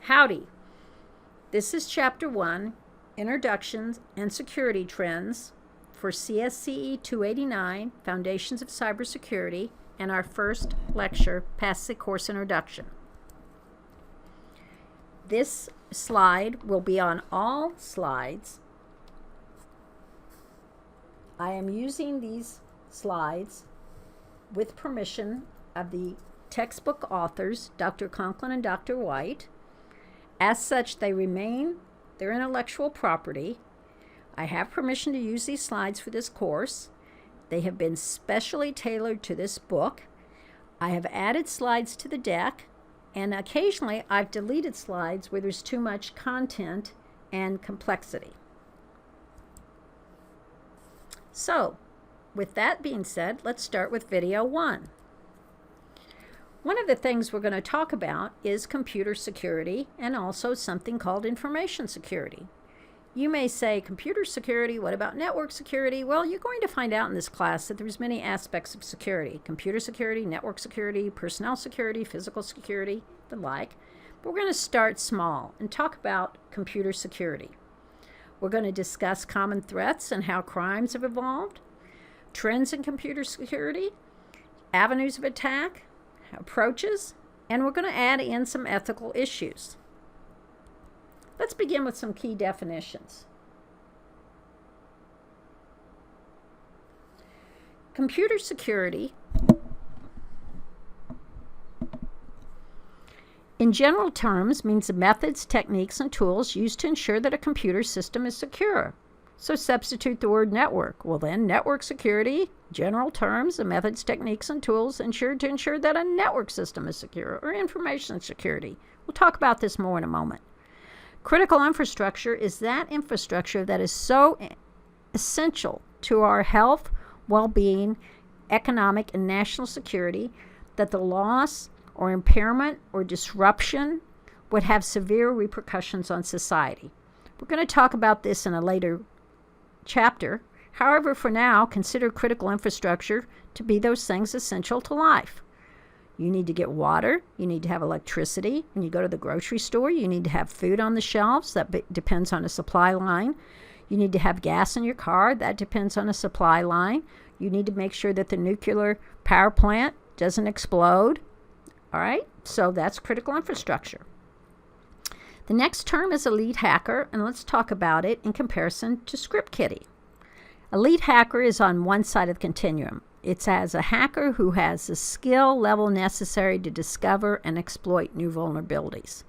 Howdy. This is Chapter 1, Introductions and Security Trends for CSCE 289, Foundations of Cybersecurity, and our first lecture, Past the Course Introduction. This slide will be on all slides. I am using these slides with permission of the textbook authors, Dr. Conklin and Dr. White. As such, they remain their intellectual property. I have permission to use these slides for this course. They have been specially tailored to this book. I have added slides to the deck, and occasionally I've deleted slides where there's too much content and complexity. So, with that being said, let's start with video 1. One of the things we're going to talk about is computer security and also something called information security. You may say, computer security, what about network security? Well, you're going to find out in this class that there's many aspects of security. Computer security, network security, personnel security, physical security, the like. But we're going to start small and talk about computer security. We're going to discuss common threats and how crimes have evolved, trends in computer security, avenues of attack, approaches, and we're going to add in some ethical issues. Let's begin with some key definitions. Computer security, in general terms, means the methods, techniques, and tools used to ensure that a computer system is secure. So substitute the word network. Well then, network security, general terms, the methods, techniques, and tools ensured to ensure that a network system is secure, or information security. We'll talk about this more in a moment. Critical infrastructure is that infrastructure that is so essential to our health, well-being, economic, and national security that the loss or impairment or disruption would have severe repercussions on society. We're going to talk about this in a later chapter. However, for now, consider critical infrastructure to be those things essential to life. You need to get water, you need to have electricity. When you go to the grocery store, you need to have food on the shelves. That depends on a supply line. You need to have gas in your car. That depends on a supply line. You need to make sure that the nuclear power plant doesn't explode. All right, so that's critical infrastructure. The next term is a lead hacker, and let's talk about it in comparison to script kiddie. A lead hacker is on one side of the continuum. It's as a hacker who has the skill level necessary to discover and exploit new vulnerabilities.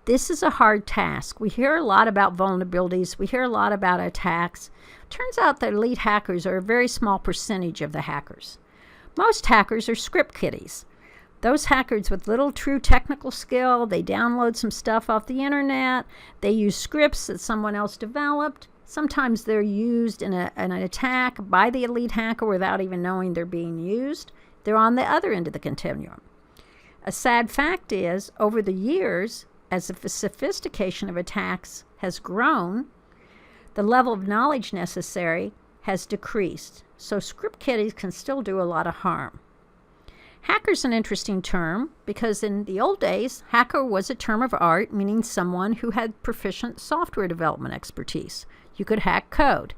This is a hard task. We hear a lot about vulnerabilities. We hear a lot about attacks. Turns out that lead hackers are a very small percentage of the hackers. Most hackers are script kiddies. Those hackers with little true technical skill, they download some stuff off the internet, they use scripts that someone else developed. Sometimes they're used in an attack by the elite hacker without even knowing they're being used. They're on the other end of the continuum. A sad fact is, over the years, as the sophistication of attacks has grown, the level of knowledge necessary has decreased. So script kiddies can still do a lot of harm. Hacker's an interesting term because in the old days, hacker was a term of art, meaning someone who had proficient software development expertise. You could hack code.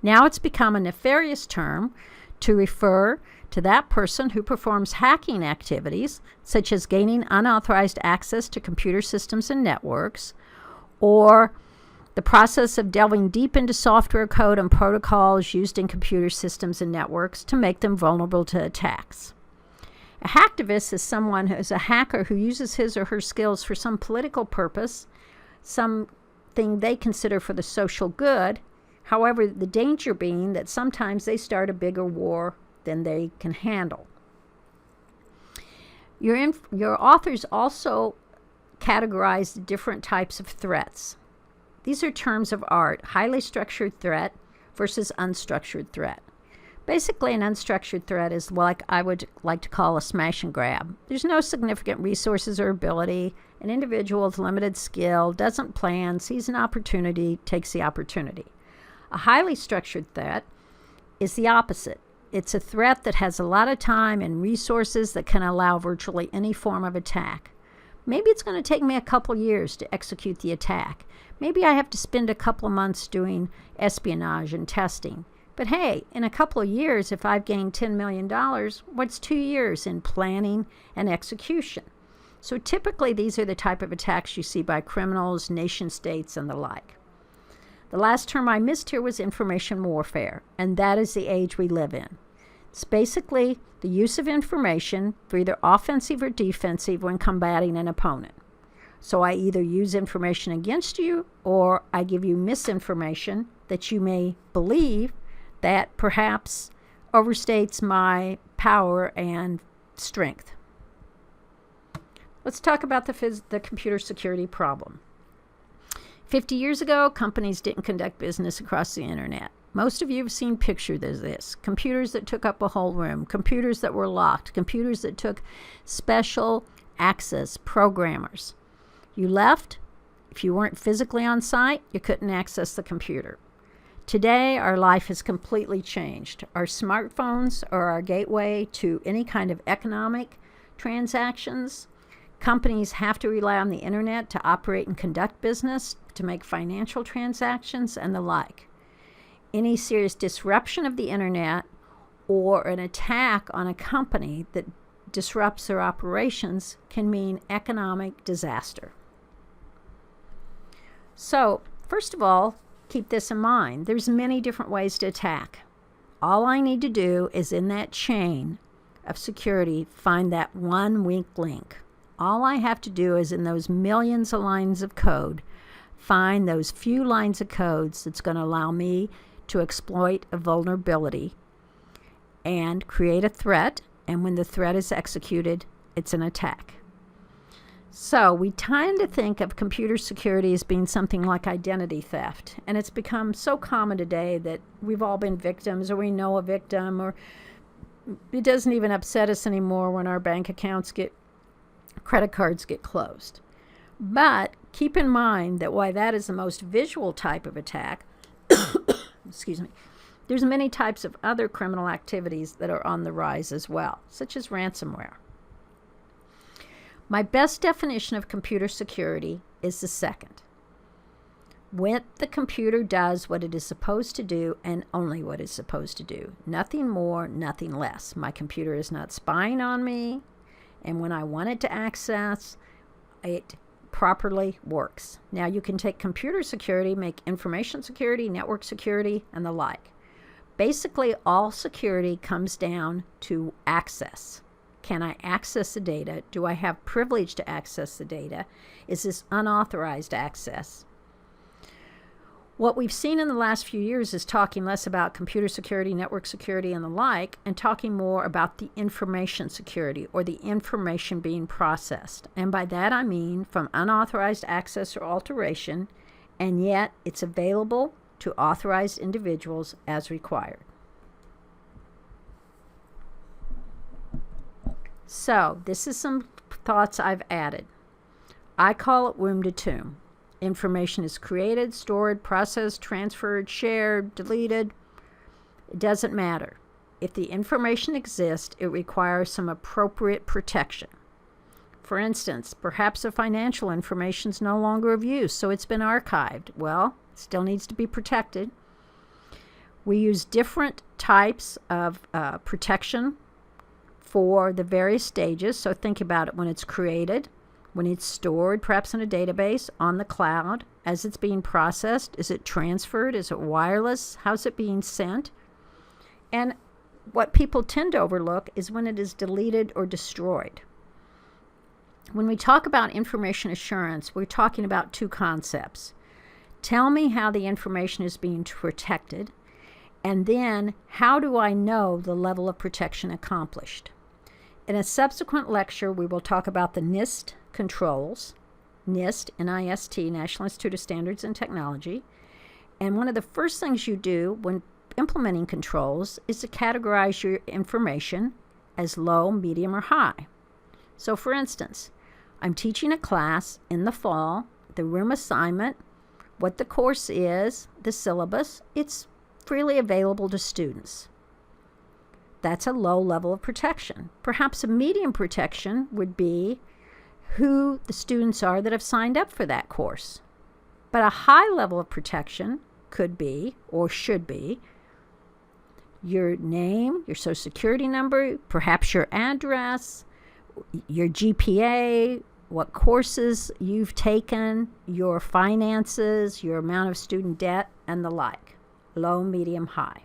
Now it's become a nefarious term to refer to that person who performs hacking activities, such as gaining unauthorized access to computer systems and networks, or the process of delving deep into software code and protocols used in computer systems and networks to make them vulnerable to attacks. A hacktivist is someone who is a hacker who uses his or her skills for some political purpose, something they consider for the social good. However, the danger being that sometimes they start a bigger war than they can handle. Your authors also categorize the different types of threats. These are terms of art: highly structured threat versus unstructured threat. Basically, an unstructured threat is what I would like to call a smash and grab. There's no significant resources or ability. An individual with limited skill doesn't plan, sees an opportunity, takes the opportunity. A highly structured threat is the opposite. It's a threat that has a lot of time and resources that can allow virtually any form of attack. Maybe it's going to take me a couple years to execute the attack. Maybe I have to spend a couple of months doing espionage and testing. But hey, in a couple of years, if I've gained $10 million, what's 2 years in planning and execution? So typically, these are the type of attacks you see by criminals, nation states, and the like. The last term I missed here was information warfare, and that is the age we live in. It's basically the use of information for either offensive or defensive when combating an opponent. So I either use information against you or I give you misinformation that you may believe that perhaps overstates my power and strength. Let's talk about the computer security problem. 50 years ago, companies didn't conduct business across the internet. Most of you have seen pictures of this. Computers that took up a whole room, computers that were locked, computers that took special access programmers. You left. If you weren't physically on site, you couldn't access the computer. Today, our life has completely changed. Our smartphones are our gateway to any kind of economic transactions. Companies have to rely on the internet to operate and conduct business, to make financial transactions, and the like. Any serious disruption of the internet or an attack on a company that disrupts their operations can mean economic disaster. So, first of all, keep this in mind. There's many different ways to attack. All I need to do is in that chain of security, find that one weak link. All I have to do is in those millions of lines of code, find those few lines of codes that's going to allow me to exploit a vulnerability and create a threat. And when the threat is executed, it's an attack. So we tend to think of computer security as being something like identity theft. And it's become so common today that we've all been victims, or we know a victim, or it doesn't even upset us anymore when our bank accounts credit cards get closed. But keep in mind that while that is the most visual type of attack, excuse me, there's many types of other criminal activities that are on the rise as well, such as ransomware. My best definition of computer security is the second. When the computer does what it is supposed to do and only what it's supposed to do. Nothing more, nothing less. My computer is not spying on me, and when I want it to access, it properly works. Now you can take computer security, make information security, network security, and the like. Basically, all security comes down to access. Can I access the data? Do I have privilege to access the data? Is this unauthorized access? What we've seen in the last few years is talking less about computer security, network security, and the like, and talking more about the information security, or the information being processed. And by that I mean from unauthorized access or alteration, and yet it's available to authorized individuals as required. So, this is some thoughts I've added. I call it womb to tomb. Information is created, stored, processed, transferred, shared, deleted. It doesn't matter. If the information exists, it requires some appropriate protection. For instance, perhaps the financial information is no longer of use, so it's been archived. Well, it still needs to be protected. We use different types of protection for the various stages. So think about it when it's created, when it's stored, perhaps in a database, on the cloud, as it's being processed. Is it transferred? Is it wireless? How's it being sent? And what people tend to overlook is when it is deleted or destroyed. When we talk about information assurance, we're talking about two concepts. Tell me how the information is being protected, and then how do I know the level of protection accomplished? In a subsequent lecture, we will talk about the NIST controls, NIST, N-I-S-T, National Institute of Standards and Technology. And one of the first things you do when implementing controls is to categorize your information as low, medium, or high. So for instance, I'm teaching a class in the fall, the room assignment, what the course is, the syllabus, it's freely available to students. That's a low level of protection. Perhaps a medium protection would be who the students are that have signed up for that course. But a high level of protection could be, or should be, your name, your social security number, perhaps your address, your GPA, what courses you've taken, your finances, your amount of student debt, and the like. Low, medium, high.